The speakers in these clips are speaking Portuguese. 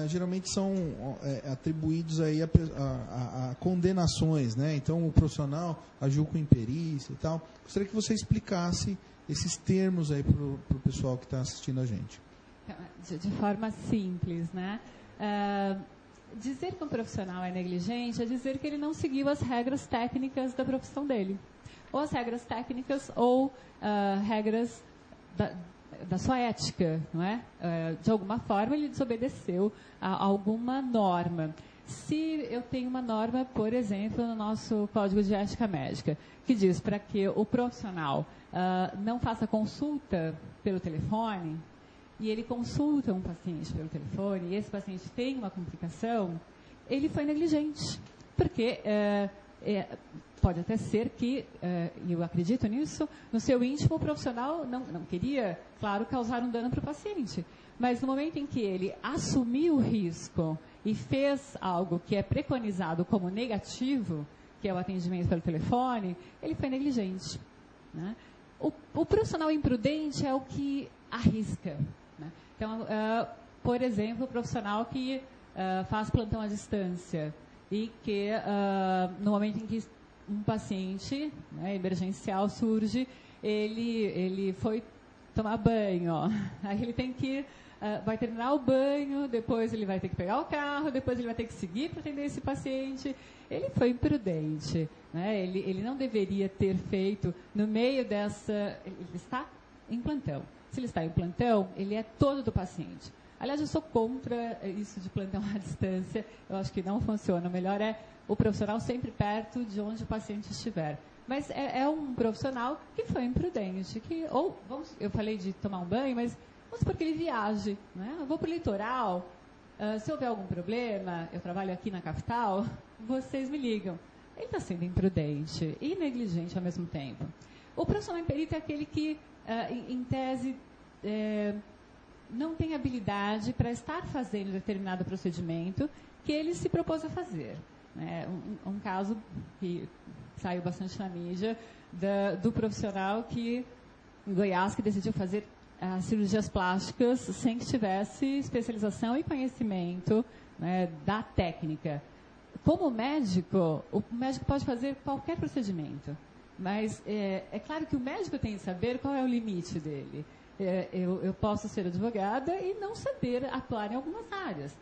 geralmente são atribuídos aí a condenações, né? Então o profissional agiu com imperícia e tal. Gostaria que você explicasse esses termos aí para o pessoal que está assistindo a gente. De forma simples, né? Dizer que um profissional é negligente é dizer que ele não seguiu as regras técnicas da profissão dele. Ou as regras técnicas ou regras da sua ética, não é? De alguma forma ele desobedeceu a alguma norma. Se eu tenho uma norma, por exemplo, no nosso Código de Ética Médica, que diz para que o profissional não faça consulta pelo telefone, e ele consulta um paciente pelo telefone, e esse paciente tem uma complicação, ele foi negligente. Porque pode até ser que, e eu acredito nisso, no seu íntimo o profissional não queria, claro, causar um dano para o paciente. Mas no momento em que ele assumiu o risco e fez algo que é preconizado como negativo, que é o atendimento pelo telefone, ele foi negligente, né? O profissional imprudente é o que arrisca, né? Então, por exemplo, o profissional que faz plantão à distância e que no momento em que um paciente, né, emergencial surge, ele foi tomar banho, ó. Aí ele tem que vai terminar o banho, depois ele vai ter que pegar o carro, depois ele vai ter que seguir para atender esse paciente. Ele foi imprudente, né? Ele não deveria ter feito no meio dessa... Ele está em plantão. Se ele está em plantão, ele é todo do paciente. Aliás, eu sou contra isso de plantão à distância. Eu acho que não funciona. O melhor é o profissional sempre perto de onde o paciente estiver. Mas é um profissional que foi imprudente. Eu falei de tomar um banho, mas vamos supor que ele viaje, né? Eu vou para o litoral, se houver algum problema, eu trabalho aqui na capital, vocês me ligam. Ele está sendo imprudente e negligente ao mesmo tempo. O profissional perito é aquele que, em tese, não tem habilidade para estar fazendo determinado procedimento que ele se propôs a fazer. Um caso que saiu bastante na mídia do profissional que, em Goiás, que decidiu fazer cirurgias plásticas sem que tivesse especialização e conhecimento, né, da técnica. Como médico, o médico pode fazer qualquer procedimento, mas é claro que o médico tem que saber qual é o limite dele. Eu posso ser advogada e não saber atuar em algumas áreas.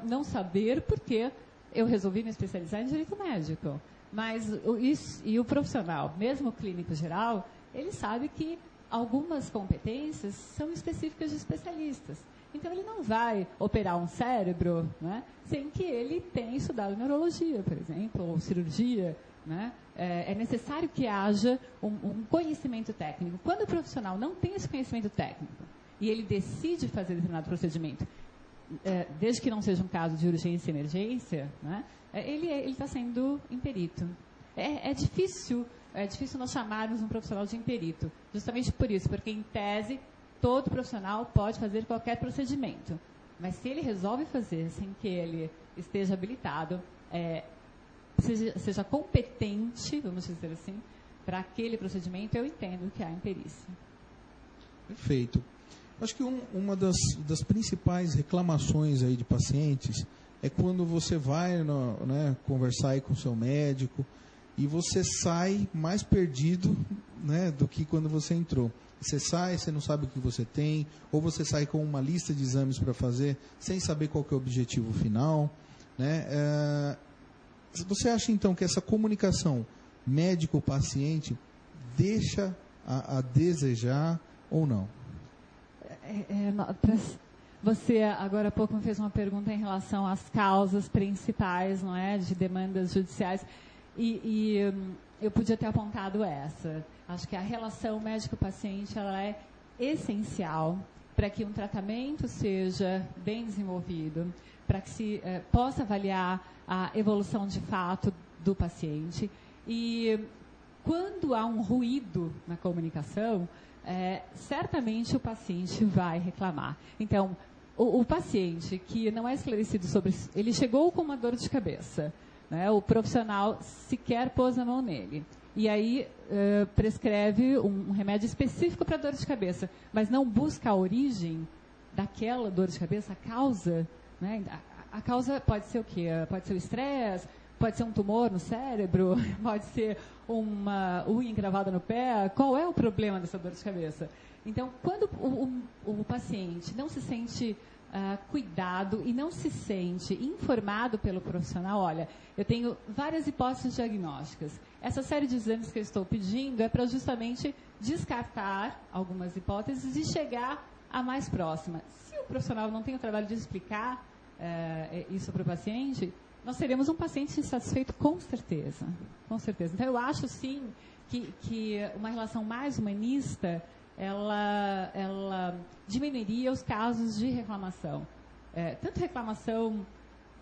Não saber porque eu resolvi me especializar em direito médico. Mas o profissional, mesmo o clínico geral, ele sabe que algumas competências são específicas de especialistas. Então, ele não vai operar um cérebro, né, sem que ele tenha estudado neurologia, por exemplo, ou cirurgia, né? É necessário que haja um conhecimento técnico. Quando o profissional não tem esse conhecimento técnico e ele decide fazer determinado procedimento, desde que não seja um caso de urgência e emergência, né, ele está sendo imperito. É difícil nós chamarmos um profissional de imperito, justamente por isso, porque, em tese, todo profissional pode fazer qualquer procedimento. Mas se ele resolve fazer sem que ele esteja habilitado, seja competente, vamos dizer assim, para aquele procedimento, eu entendo que há imperícia. Perfeito. Acho que uma das principais reclamações aí de pacientes é quando você vai conversar aí com o seu médico e você sai mais perdido, né, do que quando você entrou. Você sai, você não sabe o que você tem, ou você sai com uma lista de exames para fazer sem saber qual que é o objetivo final, né? Você acha, então, que essa comunicação médico-paciente deixa a desejar ou não? Você, agora há pouco, me fez uma pergunta em relação às causas principais, não é, de demandas judiciais, e eu podia ter apontado essa. Acho que a relação médico-paciente ela é essencial para que um tratamento seja bem desenvolvido, para que se possa avaliar a evolução de fato do paciente. E quando há um ruído na comunicação, certamente o paciente vai reclamar. Então, o paciente que não é esclarecido sobre... Ele chegou com uma dor de cabeça, né? O profissional sequer pôs a mão nele. E aí prescreve um remédio específico para dor de cabeça, mas não busca a origem, daquela dor de cabeça, a causa, né? A causa pode ser o quê? Pode ser o estresse, pode ser um tumor no cérebro, pode ser uma unha encravada no pé. Qual é o problema dessa dor de cabeça? Então, quando o paciente não se sente cuidado e não se sente informado pelo profissional, olha, eu tenho várias hipóteses diagnósticas. Essa série de exames que eu estou pedindo é para justamente descartar algumas hipóteses e chegar à mais próxima. Se o profissional não tem o trabalho de explicar isso para o paciente, nós teremos um paciente insatisfeito com certeza. Com certeza. Então, eu acho, sim, que uma relação mais humanista, ela diminuiria os casos de reclamação. Tanto reclamação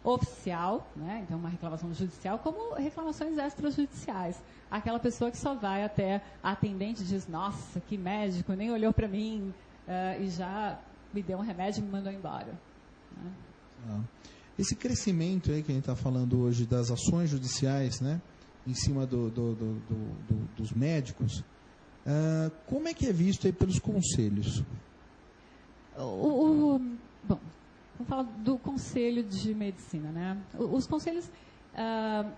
oficial, né, então uma reclamação judicial, como reclamações extrajudiciais. Aquela pessoa que só vai até a atendente e diz, nossa, que médico, nem olhou para mim e já me deu um remédio e me mandou embora. Né? Esse crescimento aí que a gente está falando hoje das ações judiciais, né, em cima dos médicos, como é que é visto aí pelos conselhos? Bom, vamos falar do Conselho de Medicina, né? Os conselhos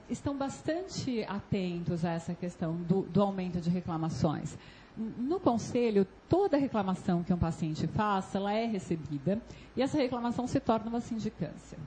estão bastante atentos a essa questão do aumento de reclamações. No conselho, toda reclamação que um paciente faça, ela é recebida e essa reclamação se torna uma sindicância.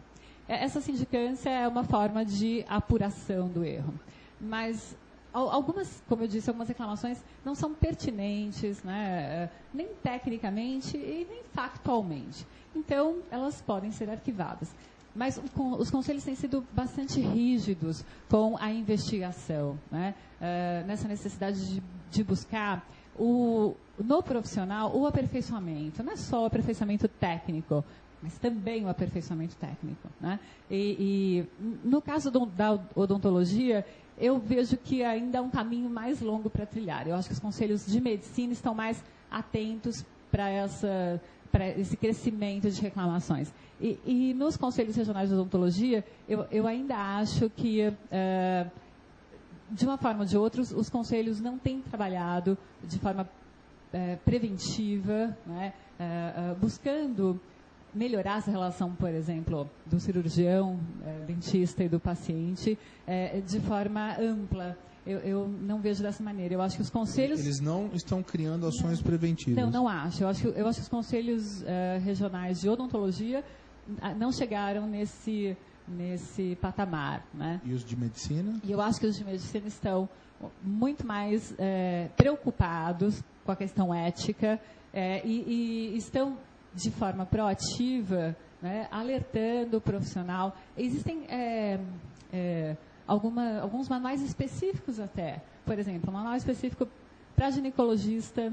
Essa sindicância é uma forma de apuração do erro. Mas algumas, como eu disse, algumas reclamações não são pertinentes, né, nem tecnicamente e nem factualmente. Então, elas podem ser arquivadas. Mas os conselhos têm sido bastante rígidos com a investigação, né, nessa necessidade de buscar no profissional o aperfeiçoamento. Não é só o aperfeiçoamento técnico, mas também o aperfeiçoamento técnico. Né? E no caso da odontologia, eu vejo que ainda há um caminho mais longo para trilhar. Eu acho que os conselhos de medicina estão mais atentos para esse crescimento de reclamações. E nos conselhos regionais de odontologia, eu ainda acho que, de uma forma ou de outra, os conselhos não têm trabalhado de forma preventiva, né, buscando melhorar essa relação, por exemplo, do cirurgião, dentista e do paciente, de forma ampla. Eu não vejo dessa maneira. Eu acho que os conselhos... Eles não estão criando ações preventivas. Não acho. Eu acho que os conselhos regionais de odontologia não chegaram nesse patamar. Né? E os de medicina? E eu acho que os de medicina estão muito mais preocupados com a questão ética e estão, de forma proativa, né, alertando o profissional. Existem alguns manuais específicos até. Por exemplo, um manual específico para ginecologista.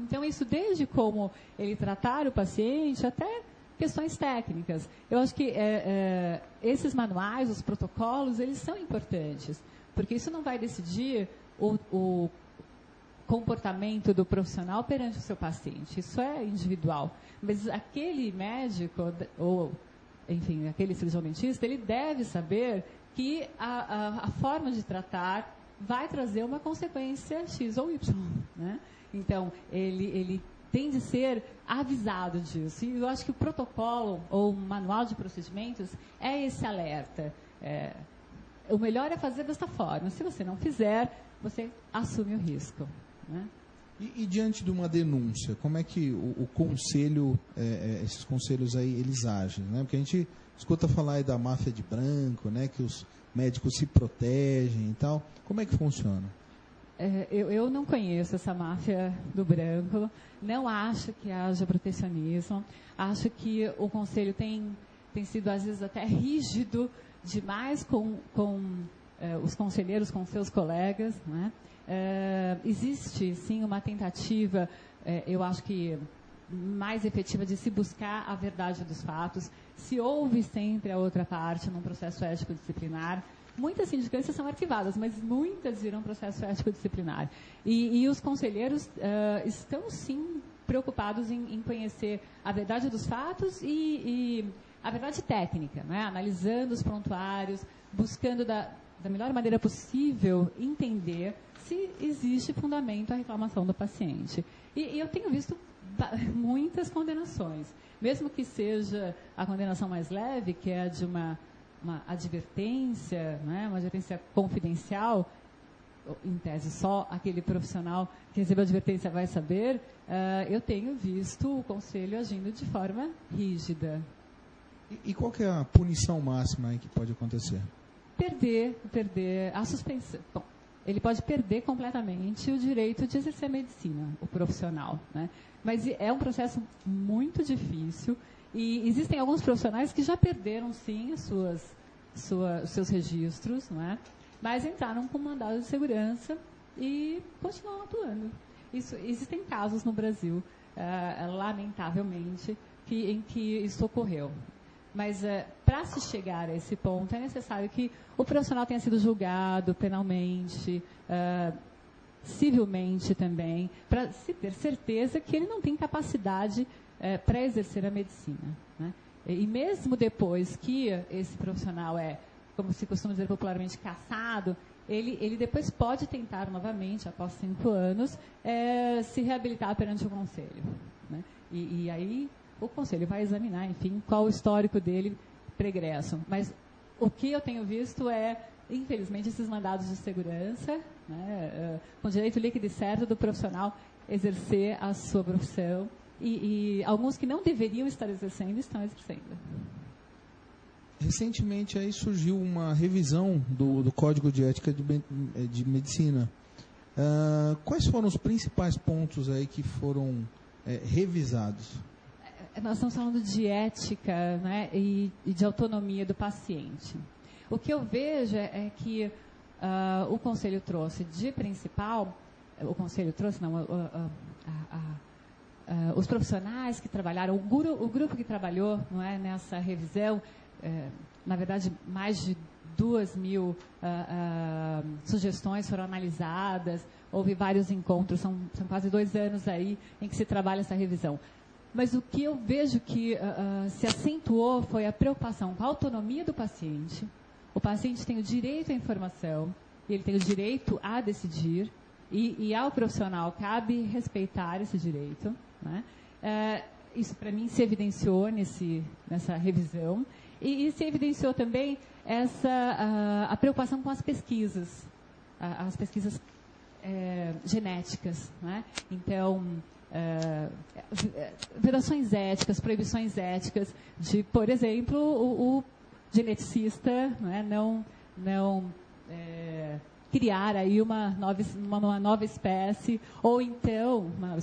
Então, isso desde como ele tratar o paciente até questões técnicas. Eu acho que esses manuais, os protocolos, eles são importantes, porque isso não vai decidir o comportamento do profissional perante o seu paciente. Isso é individual. Mas aquele médico, ou, enfim, aquele cirurgião dentista, ele deve saber que a forma de tratar vai trazer uma consequência X ou Y. Né? Então, ele tem de ser avisado disso. E eu acho que o protocolo ou o manual de procedimentos é esse alerta. O melhor é fazer desta forma. Se você não fizer, você assume o risco. Né? E diante de uma denúncia, como é que o conselho, esses conselhos aí, eles agem? Né? Porque a gente escuta falar aí da máfia de branco, né? Que os médicos se protegem e tal. Como é que funciona? Eu não conheço essa máfia do branco, não acho que haja protecionismo, acho que o conselho tem sido, às vezes, até rígido demais com os conselheiros, com seus colegas. Né? Existe, sim, uma tentativa, eu acho que mais efetiva, de se buscar a verdade dos fatos. Se houve sempre a outra parte num processo ético-disciplinar. Muitas sindicâncias são arquivadas, mas muitas viram processo ético-disciplinar. E os conselheiros estão, sim, preocupados em conhecer a verdade dos fatos e a verdade técnica, né? Analisando os prontuários, buscando da melhor maneira possível entender se existe fundamento à reclamação do paciente. E eu tenho visto muitas condenações. Mesmo que seja a condenação mais leve, que é a de uma advertência, né, uma advertência confidencial, em tese só aquele profissional que recebeu a advertência vai saber, eu tenho visto o Conselho agindo de forma rígida. E qual que é a punição máxima aí que pode acontecer? Perder a suspensão. Bom, ele pode perder completamente o direito de exercer a medicina, o profissional, né? Mas é um processo muito difícil e existem alguns profissionais que já perderam, sim, os seus registros, não é? Mas entraram com mandado de segurança e continuam atuando. Existem casos no Brasil, lamentavelmente, em que isso ocorreu. Mas para se chegar a esse ponto, é necessário que o profissional tenha sido julgado penalmente, civilmente também, para se ter certeza que ele não tem capacidade para exercer a medicina, né? E mesmo depois que esse profissional como se costuma dizer popularmente, cassado, ele depois pode tentar novamente, após 5 anos, se reabilitar perante o Conselho, né? E aí o Conselho vai examinar, enfim, qual o histórico dele pregresso. Mas o que eu tenho visto infelizmente, esses mandados de segurança, né, com direito líquido e certo do profissional exercer a sua profissão, e alguns que não deveriam estar exercendo, estão exercendo. Recentemente aí surgiu uma revisão do Código de Ética de Medicina. Quais foram os principais pontos aí que foram revisados? Nós estamos falando de ética, né, e de autonomia do paciente. O que eu vejo é que o Conselho trouxe de principal, os profissionais que trabalharam, o grupo que trabalhou, não é, nessa revisão, na verdade, mais de 2.000 sugestões foram analisadas, houve vários encontros, são quase 2 anos aí em que se trabalha essa revisão. Mas o que eu vejo que se acentuou foi a preocupação com a autonomia do paciente. O paciente tem o direito à informação, ele tem o direito a decidir, e ao profissional cabe respeitar esse direito, né? Isso, para mim, se evidenciou nessa revisão. E se evidenciou também a preocupação com as pesquisas genéticas, né? Então, vedações éticas, proibições éticas de, por exemplo, o geneticista, né, não criar aí uma nova espécie, ou então, uma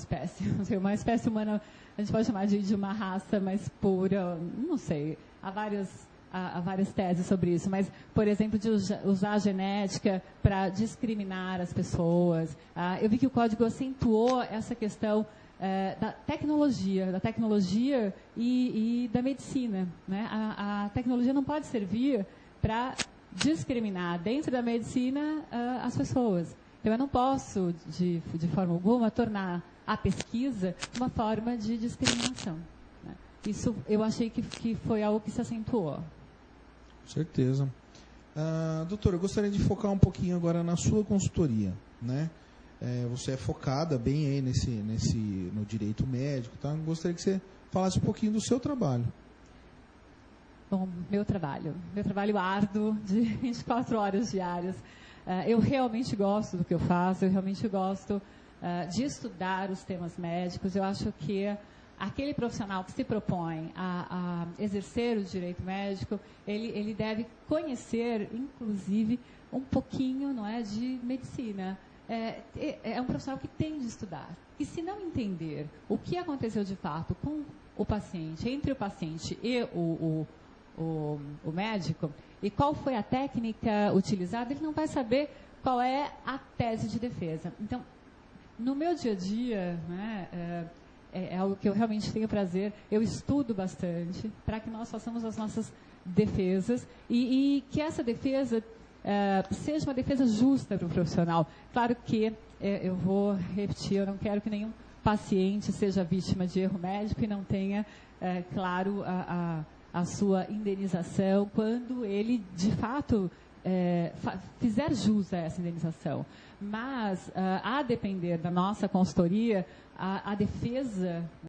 espécie humana, a gente pode chamar de uma raça mais pura, não sei, há várias teses sobre isso, mas, por exemplo, de usar a genética para discriminar as pessoas. Eu vi que o Código acentuou essa questão da tecnologia e da medicina, né? A tecnologia não pode servir para discriminar dentro da medicina as pessoas. Então, eu não posso, de forma alguma, tornar a pesquisa uma forma de discriminação, né? Isso eu achei que foi algo que se acentuou. Certeza. Doutora, eu gostaria de focar um pouquinho agora na sua consultoria, né? Você é focada bem aí no direito médico, tá? Gostaria que você falasse um pouquinho do seu trabalho. Bom, meu trabalho árduo de 24 horas diárias. Eu realmente gosto do que eu faço, eu realmente gosto de estudar os temas médicos. Eu acho que aquele profissional que se propõe a exercer o direito médico, ele deve conhecer, inclusive, um pouquinho, não é, de medicina. É um profissional que tem de estudar. E se não entender o que aconteceu de fato com o paciente, entre o paciente e o médico, e qual foi a técnica utilizada, ele não vai saber qual é a tese de defesa. Então, no meu dia a dia, né, é algo que eu realmente tenho prazer, eu estudo bastante para que nós façamos as nossas defesas e que essa defesa seja uma defesa justa para o profissional. Claro que, eu vou repetir, eu não quero que nenhum paciente seja vítima de erro médico e não tenha, claro, a sua indenização quando ele, de fato, fizer jus a essa indenização. Mas, a depender da nossa consultoria, a defesa